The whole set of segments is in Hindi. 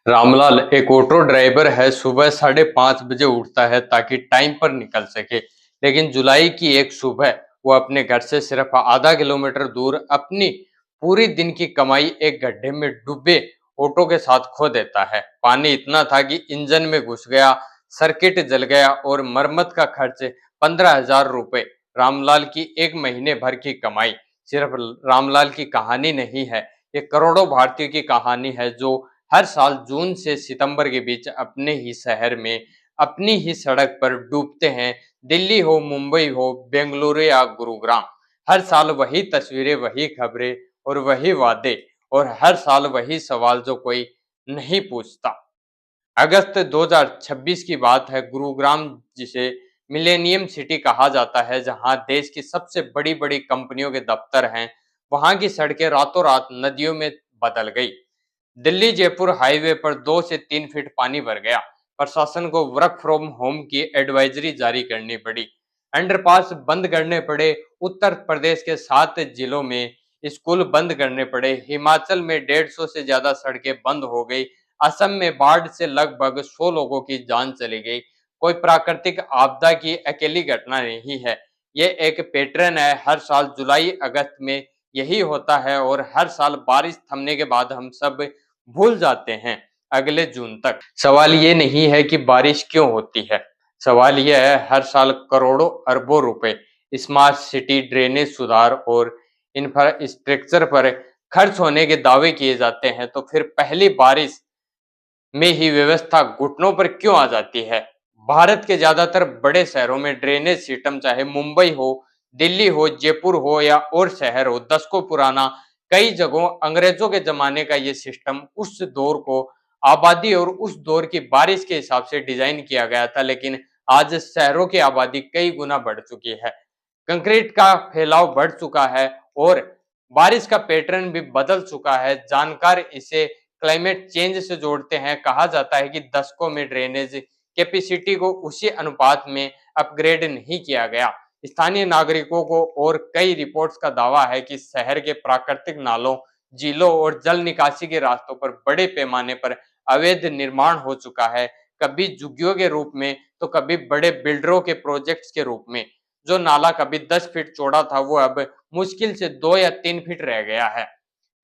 रामलाल एक ऑटो ड्राइवर है। सुबह 5:30 बजे उठता है ताकि टाइम पर निकल सके। लेकिन जुलाई की एक सुबह वो अपने घर से सिर्फ आधा किलोमीटर दूर अपनी पूरी दिन की कमाई एक गड्ढे में डूबे ऑटो के साथ खो देता है। पानी इतना था कि इंजन में घुस गया, सर्किट जल गया और मरम्मत का खर्च 15,000 रुपए। रामलाल की एक महीने भर की कमाई। सिर्फ रामलाल की कहानी नहीं है, ये करोड़ों भारतीयों की कहानी है जो हर साल जून से सितंबर के बीच अपने ही शहर में अपनी ही सड़क पर डूबते हैं। दिल्ली हो, मुंबई हो, बेंगलुरु या गुरुग्राम, हर साल वही तस्वीरें, वही खबरें और वही वादे, और हर साल वही सवाल जो कोई नहीं पूछता। अगस्त 2026 की बात है। गुरुग्राम, जिसे मिलेनियम सिटी कहा जाता है, जहां देश की सबसे बड़ी बड़ी कंपनियों के दफ्तर हैं, वहां की सड़कें रातों रात नदियों में बदल गई। दिल्ली जयपुर हाईवे पर 2 से 3 फीट पानी भर गया। प्रशासन को वर्क फ्रॉम होम की एडवाइजरी जारी करनी पड़ी। अंडरपास बंद करने पड़े। उत्तर प्रदेश के 7 जिलों में स्कूल बंद करने पड़े। हिमाचल में 150 से ज्यादा सड़कें बंद हो गई। असम में बाढ़ से लगभग 100 लोगों की जान चली गई। कोई प्राकृतिक आपदा की अकेली घटना नहीं है, ये एक पैटर्न है। हर साल जुलाई अगस्त में यही होता है और हर साल बारिश थमने के बाद हम सब भूल जाते हैं अगले जून तक। सवाल ये नहीं है कि बारिश क्यों होती है, सवाल यह है हर साल करोड़ों अरबों रुपए स्मार्ट सिटी, ड्रेनेज सुधार और इंफ्रास्ट्रक्चर पर खर्च होने के दावे किए जाते हैं, तो फिर पहली बारिश में ही व्यवस्था घुटनों पर क्यों आ जाती है। भारत के ज्यादातर बड़े शहरों में ड्रेनेज सिस्टम, चाहे मुंबई हो, दिल्ली हो, जयपुर हो या और शहर हो, दशकों पुराना। कई जगहों अंग्रेजों के जमाने का ये सिस्टम उस दौर को आबादी और उस दौर की बारिश के हिसाब से डिजाइन किया गया था, लेकिन आज शहरों की आबादी कई गुना बढ़ चुकी है, कंक्रीट का फैलाव बढ़ चुका है और बारिश का पैटर्न भी बदल चुका है। जानकार इसे क्लाइमेट चेंज से जोड़ते हैं। कहा जाता है कि दशकों में ड्रेनेज कैपेसिटी को उसी अनुपात में अपग्रेड नहीं किया गया। स्थानीय नागरिकों को और कई रिपोर्ट्स का दावा है कि शहर के प्राकृतिक नालों, झीलों और जल निकासी के रास्तों पर बड़े पैमाने पर अवैध निर्माण हो चुका है, कभी झुग्गियों के रूप में तो कभी बड़े बिल्डरों के प्रोजेक्ट्स के रूप में। जो नाला कभी 10 फीट चौड़ा था वो अब मुश्किल से 2 या 3 फीट रह गया है।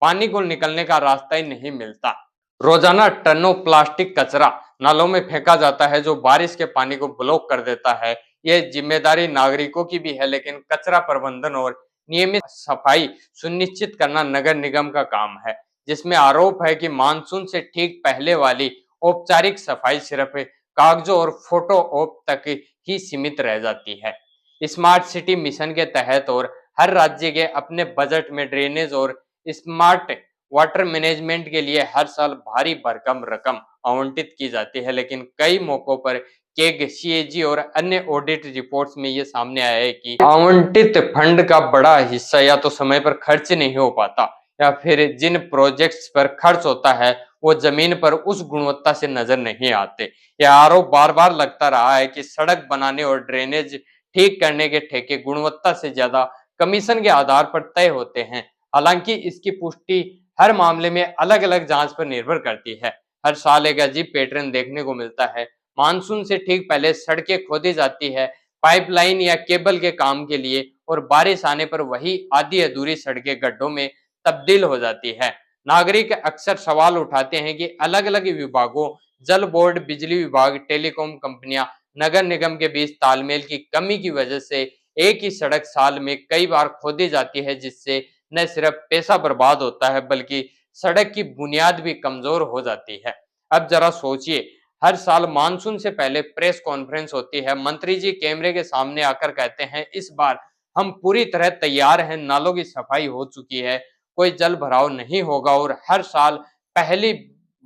पानी को निकलने का रास्ता ही नहीं मिलता। रोजाना टनों प्लास्टिक कचरा नालों में फेंका जाता है जो बारिश के पानी को ब्लॉक कर देता है। यह जिम्मेदारी नागरिकों की भी है, लेकिन कचरा प्रबंधन और नियमित सफाई सुनिश्चित करना नगर निगम का काम है, जिसमें आरोप है कि मानसून से ठीक पहले वाली औपचारिक सफाई सिर्फ कागजों और फोटो ऑप तक ही सीमित रह जाती है। स्मार्ट सिटी मिशन के तहत और हर राज्य के अपने बजट में ड्रेनेज और स्मार्ट वाटर मैनेजमेंट के लिए हर साल भारी भरकम रकम आवंटित की जाती है, लेकिन कई मौकों पर केग, सीएजी और अन्य ऑडिट रिपोर्ट्स में ये सामने आया है कि आवंटित फंड का बड़ा हिस्सा या तो समय पर खर्च नहीं हो पाता या फिर जिन प्रोजेक्ट्स पर खर्च होता है वो जमीन पर उस गुणवत्ता से नजर नहीं आते। यह आरोप बार बार लगता रहा है कि सड़क बनाने और ड्रेनेज ठीक करने के ठेके गुणवत्ता से ज्यादा कमीशन के आधार पर तय होते हैं। हालांकि इसकी पुष्टि हर मामले में अलग अलग जांच पर निर्भर करती है। हर साल एक अजीब पैटर्न देखने को मिलता है। मानसून से ठीक पहले सड़कें खोदी जाती है पाइपलाइन या केबल के काम के लिए, और बारिश आने पर वही आधी अधूरी सड़कें गड्ढों में तब्दील हो जाती है। नागरिक अक्सर सवाल उठाते हैं कि अलग अलग विभागों, जल बोर्ड, बिजली विभाग, टेलीकॉम कंपनियां, नगर निगम के बीच तालमेल की कमी की वजह से एक ही सड़क साल में कई बार खोदी जाती है, जिससे न सिर्फ पैसा बर्बाद होता है बल्कि सड़क की बुनियाद भी कमजोर हो जाती है। अब जरा सोचिए, हर साल मानसून से पहले प्रेस कॉन्फ्रेंस होती है, मंत्री जी कैमरे के सामने आकर कहते हैं इस बार हम पूरी तरह तैयार हैं, नालों की सफाई हो चुकी है, कोई जल भराव नहीं होगा, और हर साल पहली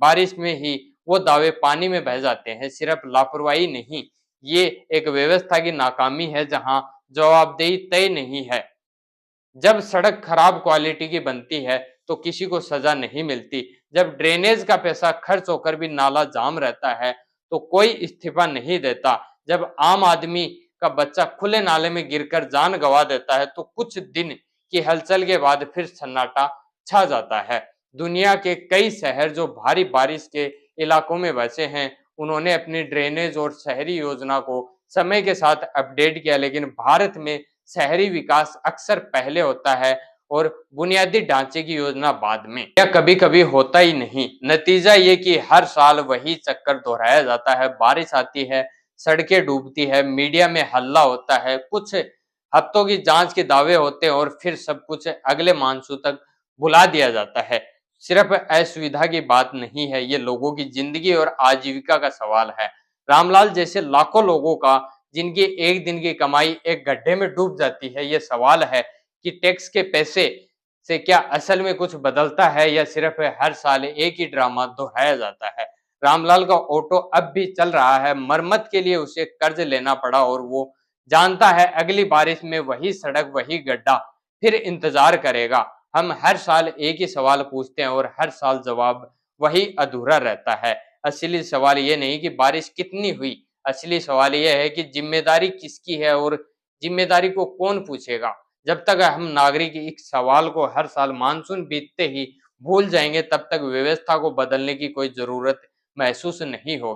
बारिश में ही वो दावे पानी में बह जाते हैं। सिर्फ लापरवाही नहीं, ये एक व्यवस्था की नाकामी है जहां जवाबदेही तय नहीं है। जब सड़क खराब क्वालिटी की बनती है तो किसी को सजा नहीं मिलती। जब ड्रेनेज का पैसा खर्च होकर भी नाला जाम रहता है तो कोई इस्तीफा नहीं देता। जब आम आदमी का बच्चा खुले नाले में गिरकर जान गंवा देता है तो कुछ दिन की हलचल के बाद फिर सन्नाटा छा जाता है। दुनिया के कई शहर जो भारी बारिश के इलाकों में बसे हैं, उन्होंने अपनी ड्रेनेज और शहरी योजना को समय के साथ अपडेट किया, लेकिन भारत में शहरी विकास अक्सर पहले होता है और बुनियादी ढांचे की योजना बाद में, या कभी-कभी होता ही नहीं। नतीजा ये कि हर साल वही चक्कर दोहराया जाता है, बारिश आती है, सड़कें डूबती है, मीडिया में हल्ला होता है, कुछ हफ्तों की जांच के दावे होते हैं और फिर सब कुछ अगले मानसून तक भुला दिया जाता है। सिर्फ असुविधा की बात नहीं है, ये लोगों की जिंदगी और आजीविका का सवाल है। रामलाल जैसे लाखों लोगों का, जिनकी एक दिन की कमाई एक गड्ढे में डूब जाती है, ये सवाल है कि टैक्स के पैसे से क्या असल में कुछ बदलता है या सिर्फ हर साल एक ही ड्रामा दोहराया जाता है। रामलाल का ऑटो अब भी चल रहा है, मरम्मत के लिए उसे कर्ज लेना पड़ा और वो जानता है अगली बारिश में वही सड़क, वही गड्ढा फिर इंतजार करेगा। हम हर साल एक ही सवाल पूछते हैं और हर साल जवाब वही अधूरा रहता है। असली सवाल ये नहीं कि बारिश कितनी हुई, असली सवाल ये है कि जिम्मेदारी किसकी है और जिम्मेदारी को कौन पूछेगा। जब तक हम नागरिक इस सवाल को हर साल मानसून बीतते ही भूल जाएंगे, तब तक व्यवस्था को बदलने की कोई जरूरत महसूस नहीं होगी।